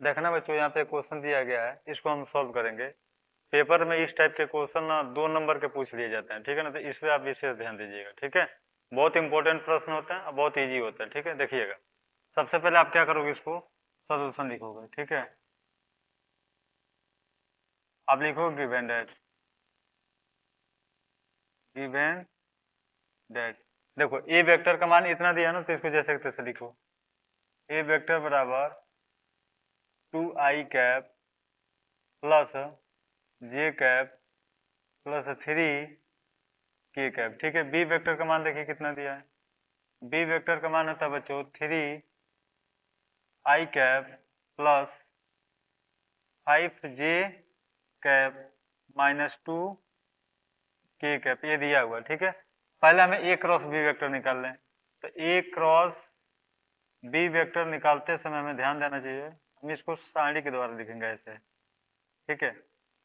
देखना बच्चों, यहाँ पे क्वेश्चन दिया गया है, इसको हम सॉल्व करेंगे। पेपर में इस टाइप के क्वेश्चन ना 2 नंबर के पूछ लिए जाते हैं, ठीक है ना, तो इस पे आप विशेष ध्यान दीजिएगा, ठीक है। बहुत इंपॉर्टेंट प्रश्न होते हैं और बहुत ईजी होता है, ठीक है। देखिएगा, सबसे पहले आप क्या करोगे, इसको सोल्यूशन लिखोगे, ठीक है। आप लिखोगे गिवन दैट, गिवन दैट, देखो ए वेक्टर का मान इतना दिया ना, तो इसको जैसे तैसे लिखो। ए वेक्टर बराबर 2i कैप प्लस जे कैप प्लस 3k कैप, ठीक है। बी वेक्टर का मान देखिए कितना दिया है। बी वेक्टर का मान होता है बच्चों 3i cap plus 5j cap minus 2k cap, ये दिया हुआ है, ठीक है। पहले हमें ए क्रॉस बी वेक्टर निकाल लें, तो ए क्रॉस बी वेक्टर निकालते समय हमें ध्यान देना चाहिए, हम इसको सारणी के द्वारा लिखेंगे ऐसे, ठीक है।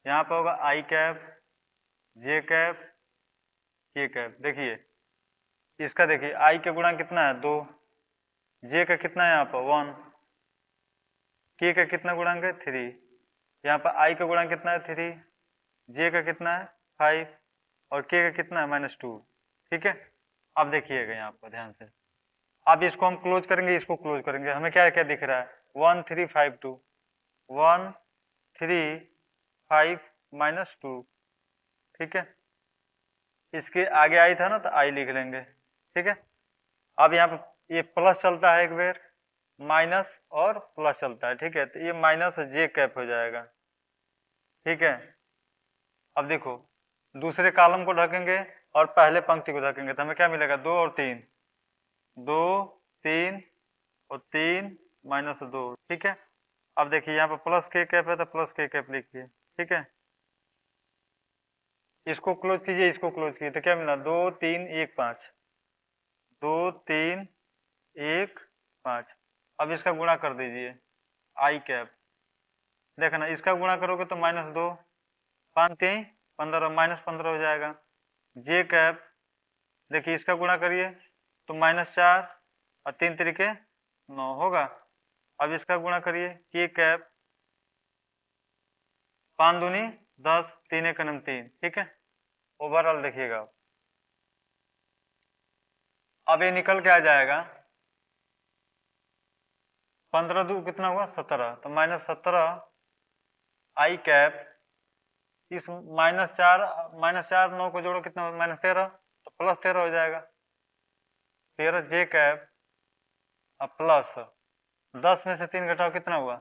यहाँ पे होगा आई कैप जे कैप के कैप। देखिए इसका, देखिए आई के गुणा कितना है 2, जे का कितना है यहाँ पर 1, के का कितना गुणांक है 3, यहाँ पर आई का गुणांक कितना है 3, जे का कितना है 5 और के का कितना है -2, ठीक है। अब देखिएगा यहाँ पर ध्यान से, अब इसको हम क्लोज करेंगे, इसको क्लोज करेंगे, हमें क्या क्या दिख रहा है 1 3 5 2, 1 3 5 -2, ठीक है। इसके आगे आई था ना, तो आई लिख लेंगे, ठीक है। अब यहाँ पे ये प्लस चलता है एक बार, माइनस और प्लस चलता है, ठीक है, तो ये माइनस जे कैप हो जाएगा, ठीक है। अब देखो दूसरे कॉलम को ढकेंगे और पहले पंक्ति को ढकेंगे, तो हमें क्या मिलेगा 2 और 3, 2 3 और 3 -2, ठीक है। अब देखिए यहाँ पर प्लस के कैप है, तो प्लस के कैप लिखिए, ठीक है। इसको क्लोज कीजिए, इसको क्लोज कीजिए, तो क्या मिला 2 3 1 5, 2 3 1 5। अब इसका गुणा कर दीजिए आई कैप, देखना इसका गुणा करोगे तो -2, 5 3 15, -15 हो जाएगा। जे कैप, देखिए इसका गुणा करिए तो -4 और 3 तरीके 9 होगा। अब इसका गुणा करिए के कैप, 5 दूनी 10, 3 1 3, ठीक है। ओवरऑल देखिएगा, अब ये निकल के आ जाएगा 15 2 कितना हुआ 17, तो -17 आई कैप, इस -4 9 को जोड़ो कितना -13, तो +13 हो जाएगा, 13 जे कैप और प्लस 10 में से 3 घटाओ कितना हुआ